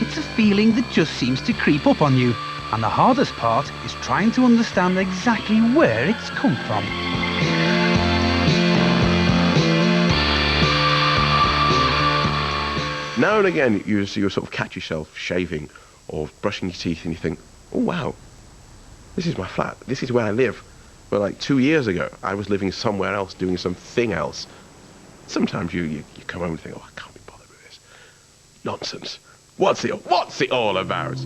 Speaker 1: It's a feeling that just seems to creep up on you, and the hardest part is trying to understand exactly where it's come from.
Speaker 9: Now and again, you sort of catch yourself shaving or brushing your teeth and you think, oh wow, this is my flat, this is where I live. But like 2 years ago, I was living somewhere else, doing something else. Sometimes you come home and think, oh, I can't be bothered with this. Nonsense. What's it all about?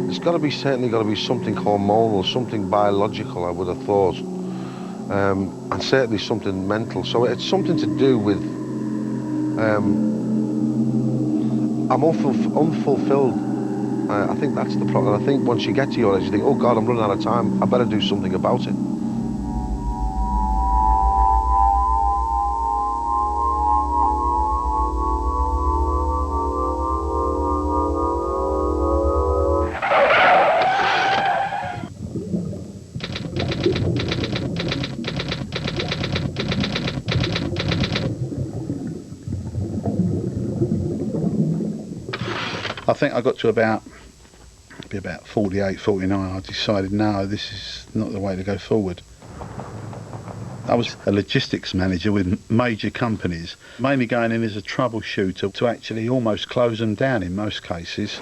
Speaker 3: There's certainly got to be something hormonal, something biological, I would have thought. And certainly something mental. So it's something to do with I'm unfulfilled. I think that's the problem. I think once you get to your age, you think, oh God, I'm running out of time. I better do something about it.
Speaker 10: I think I got to about 48, 49. I decided, no, this is not the way to go forward. I was a logistics manager with major companies, mainly going in as a troubleshooter to actually almost close them down in most cases.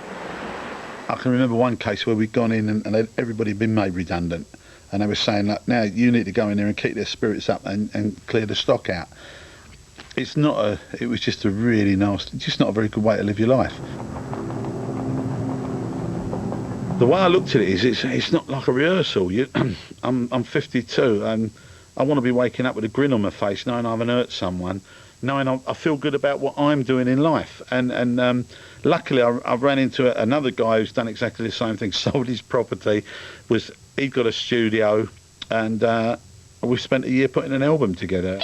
Speaker 10: I can remember one case where we'd gone in and everybody had been made redundant, and they were saying, like, now you need to go in there and keep their spirits up and clear the stock out. It was just a really nasty, just not a very good way to live your life. The way I looked at it is, it's not like a rehearsal. I'm 52 and I want to be waking up with a grin on my face, knowing I haven't hurt someone, knowing I feel good about what I'm doing in life. And luckily I ran into another guy who's done exactly the same thing, sold his property, he'd got a studio, and we spent a year putting an album together.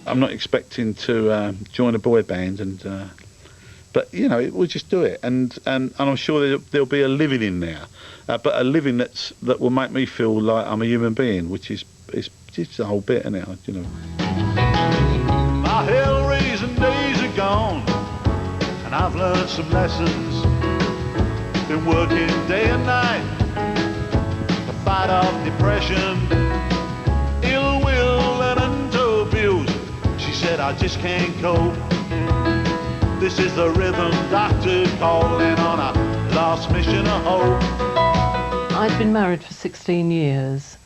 Speaker 10: I'm not expecting to join a boy band, but you know, we'll just do it, and I'm sure there'll be a living in there, but a living that will make me feel like I'm a human being, which is just the whole bit, isn't it? You know.
Speaker 8: and I've learned some lessons. Been working day and night to fight off depression, ill will and untold bills. She said I just can't cope. This is the rhythm doctor calling on a last mission of hope.
Speaker 13: I'd been married for 16 years.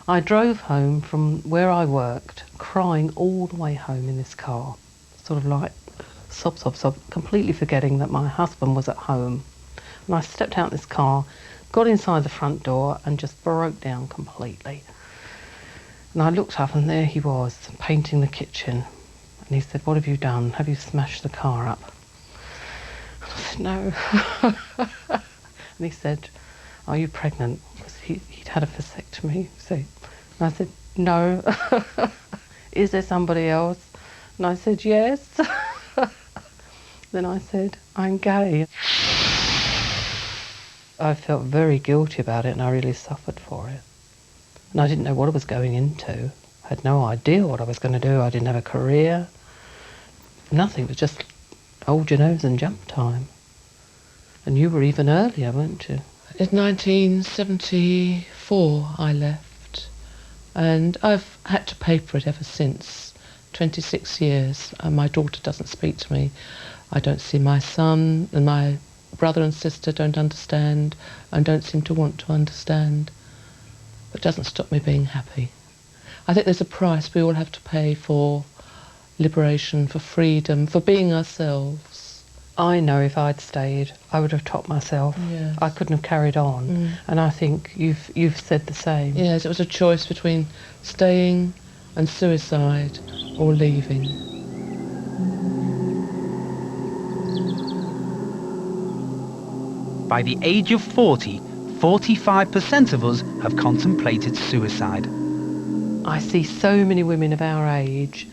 Speaker 13: I drove home from where I worked, crying all the way home in this car. Sort of like sob, completely forgetting that my husband was at home. And I stepped out this car, got inside the front door and just broke down completely. And I looked up and there he was, painting the kitchen. And he said, "What have you done? Have you smashed the car up?" And I said, "No." And he said, "Are you pregnant?" Because he'd had a vasectomy. And I said, "No." "Is there somebody else?" And I said, "Yes." Then I said, "I'm gay." I felt very guilty about it and I really suffered for it. And I didn't know what I was going into. I had no idea what I was going to do. I didn't have a career. Nothing. It was just hold your nose and jump time. And you were even earlier, weren't you?
Speaker 15: In 1974 I left, and I've had to pay for it ever since. 26 years, and my daughter doesn't speak to me. I don't see my son, and my brother and sister don't understand, and don't seem to want to understand. But it doesn't stop me being happy. I think there's a price we all have to pay for liberation, for freedom, for being ourselves.
Speaker 13: I know if I'd stayed, I would have topped myself.
Speaker 15: Yes.
Speaker 13: I couldn't have carried on. And I think you've said the same.
Speaker 15: Yes, it was a choice between staying and suicide or leaving.
Speaker 1: By the age of 40, 45% of us have contemplated suicide.
Speaker 13: I see so many women of our age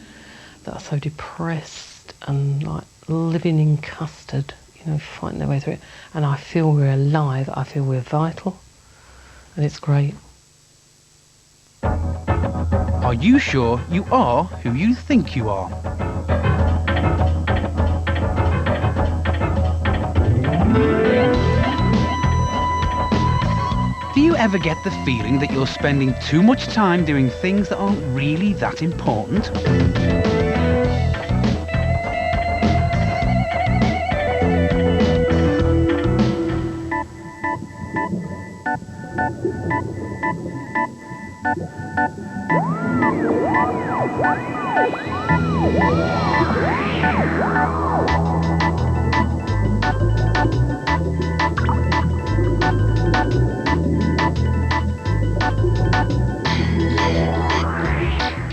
Speaker 13: that are so depressed and like living in custard, fighting their way through it. And I feel we're alive, I feel we're vital, and it's great.
Speaker 1: Are you sure you are who you think you are? Do you ever get the feeling that you're spending too much time doing things that aren't really that important?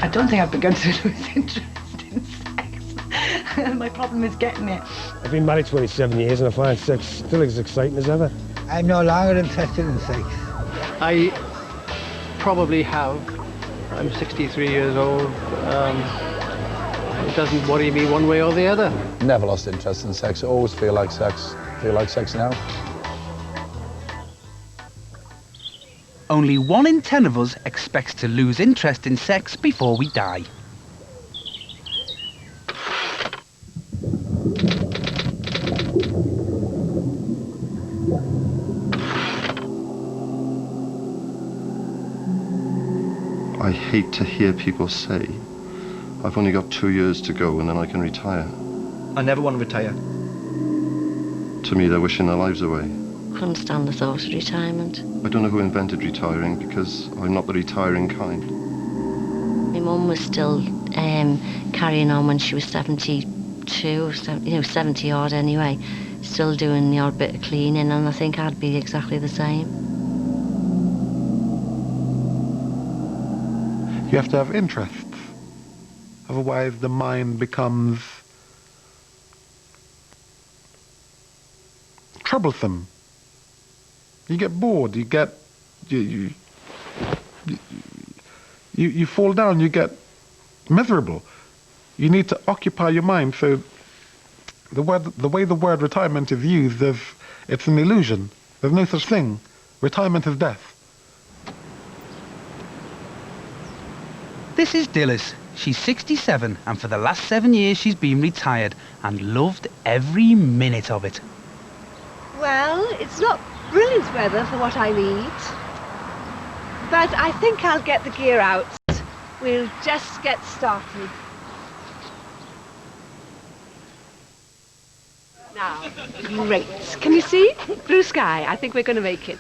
Speaker 7: I don't think I've begun to lose interest in sex. My problem is getting it.
Speaker 20: I've been married 27 years and I find sex still as exciting as ever.
Speaker 22: I'm no longer interested in sex.
Speaker 24: I probably have. I'm 63 years old. It doesn't worry me one way or the other.
Speaker 26: Never lost interest in sex. I always feel like sex. Feel like sex now.
Speaker 1: Only 1 in 10 of us expects to lose interest in sex before we die.
Speaker 27: I hate to hear people say, I've only got 2 years to go and then I can retire.
Speaker 25: I never want to retire.
Speaker 27: To me, they're wishing their lives away.
Speaker 29: Couldn't stand the thought of retirement.
Speaker 27: I don't know who invented retiring because I'm not the retiring kind.
Speaker 29: My mum was still carrying on when she was 72, 70 odd anyway, still doing the odd bit of cleaning, and I think I'd be exactly the same.
Speaker 30: You have to have interests. Otherwise the mind becomes troublesome. You get bored, you fall down, you get miserable. You need to occupy your mind. So the way the word retirement is used, it's an illusion. There's no such thing. Retirement is death.
Speaker 1: This is Dilys. She's 67 and for the last 7 years she's been retired and loved every minute of it.
Speaker 4: Well, it's not brilliant weather for what I need. But I think I'll get the gear out. We'll just get started. Now, great. Can you see? Blue sky. I think we're going to make it.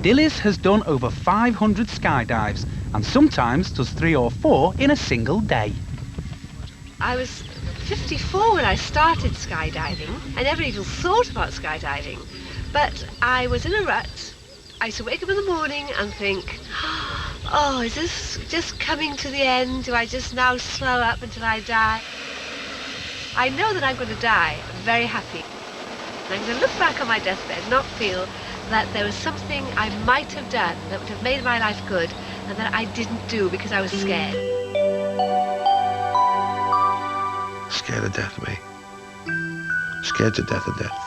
Speaker 1: Dilys has done over 500 skydives and sometimes does 3 or 4 in a single day.
Speaker 4: I was 54 when I started skydiving. I never even thought about skydiving. But I was in a rut. I used to wake up in the morning and think, oh, is this just coming to the end? Do I just now slow up until I die? I know that I'm going to die very happy. And I'm going to look back on my deathbed and not feel that there was something I might have done that would have made my life good and that I didn't do because I was scared.
Speaker 3: Scared of death, mate. Scared to death of death.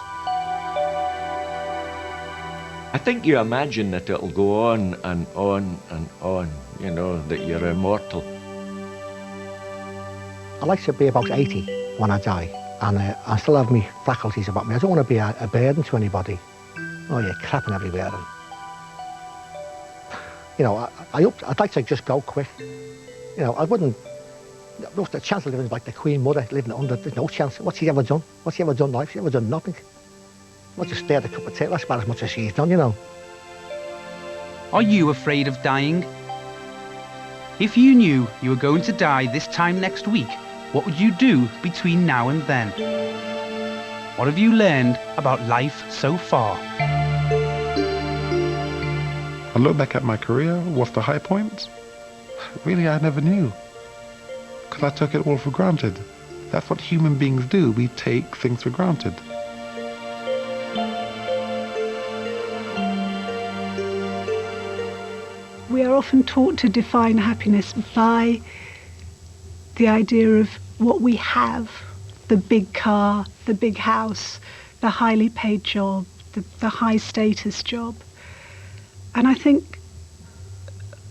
Speaker 5: I think you imagine that it'll go on and on and on, you know, that you're immortal.
Speaker 6: I'd like to be about 80 when I die, and I still have my faculties about me. I don't want to be a burden to anybody. Oh, you're crapping everywhere. And, you know, I'd like to just go quick. You know, I wouldn't... Look, the chance of living like the Queen Mother, living under, there's no chance. What's she ever done? What's she ever done in life? She's ever done nothing. Well, just stirred a cup of tea. That's about as much as she's done, you know.
Speaker 1: Are you afraid of dying? If you knew you were going to die this time next week, what would you do between now and then? What have you learned about life so far?
Speaker 30: I look back at my career, what's the high points? Really, I never knew. Because I took it all for granted. That's what human beings do. We take things for granted.
Speaker 11: We are often taught to define happiness by the idea of what we have, the big car, the big house, the highly paid job, the high status job. And I think,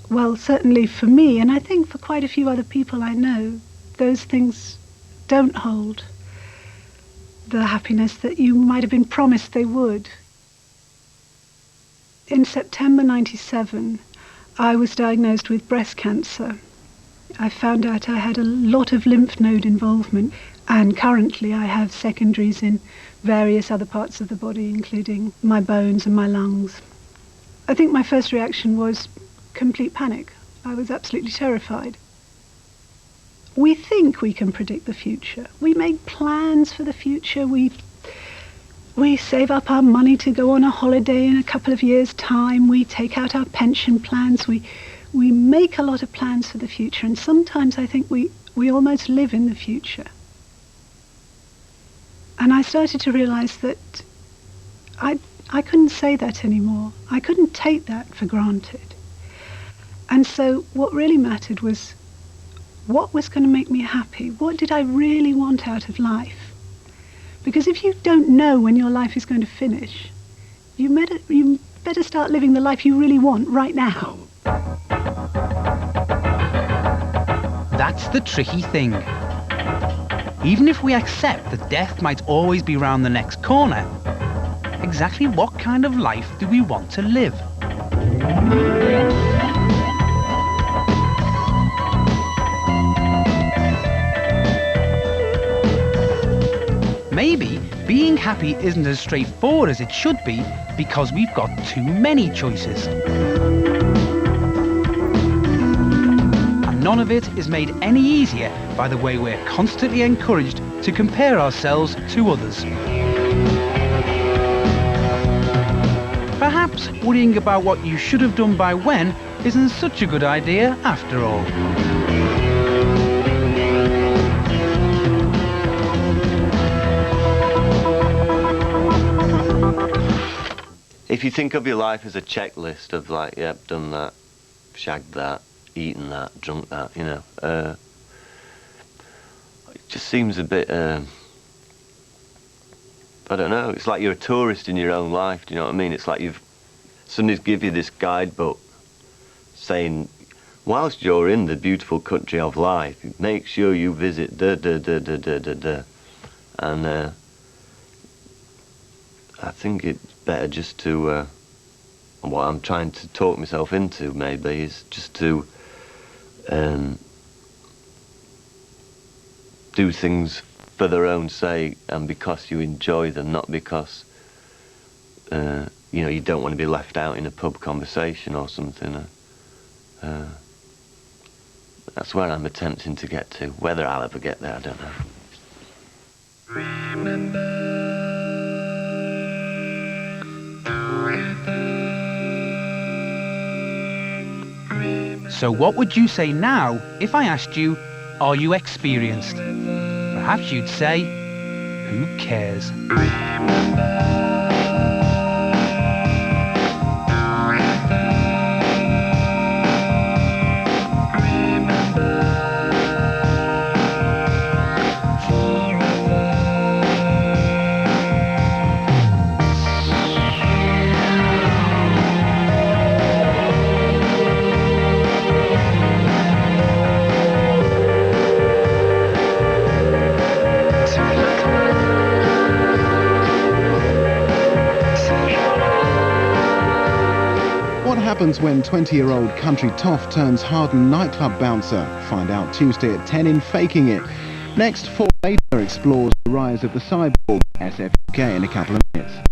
Speaker 11: well, certainly for me, and I think for quite a few other people I know, those things don't hold the happiness that you might have been promised they would. In September '97, I was diagnosed with breast cancer. I found out I had a lot of lymph node involvement, and currently I have secondaries in various other parts of the body, including my bones and my lungs. I think my first reaction was complete panic. I was absolutely terrified. We think we can predict the future. We make plans for the future. We save up our money to go on a holiday in a couple of years' time. We take out our pension plans. We make a lot of plans for the future, and sometimes I think we almost live in the future. And I started to realize that I couldn't say that anymore. I couldn't take that for granted. And so what really mattered was what was going to make me happy? What did I really want out of life? Because if you don't know when your life is going to finish, you better start living the life you really want right now.
Speaker 1: That's the tricky thing. Even if we accept that death might always be round the next corner, exactly what kind of life do we want to live? Maybe being happy isn't as straightforward as it should be because we've got too many choices. And none of it is made any easier by the way we're constantly encouraged to compare ourselves to others. Perhaps worrying about what you should have done by when isn't such a good idea after all.
Speaker 2: if you think of your life as a checklist of like, yep, done that, shagged that, eaten that, drunk that, you know, it just seems a bit, I don't know, it's like you're a tourist in your own life, do you know what I mean? It's like somebody's give you this guidebook saying, whilst you're in the beautiful country of life, make sure you visit da da da da da da da. And I think it's better just to, what I'm trying to talk myself into maybe, is just to do things for their own sake and because you enjoy them, not because you know, you don't want to be left out in a pub conversation or something. That's where I'm attempting to get to. Whether I'll ever get there, I don't know.
Speaker 1: So what would you say now if I asked you, are you experienced? Perhaps you'd say, who cares?
Speaker 12: What happens when 20-year-old country toff turns hardened nightclub bouncer? Find out Tuesday at 10 in Faking It. Next, 4 Later explores the rise of the cyborg. SFK in a couple of minutes.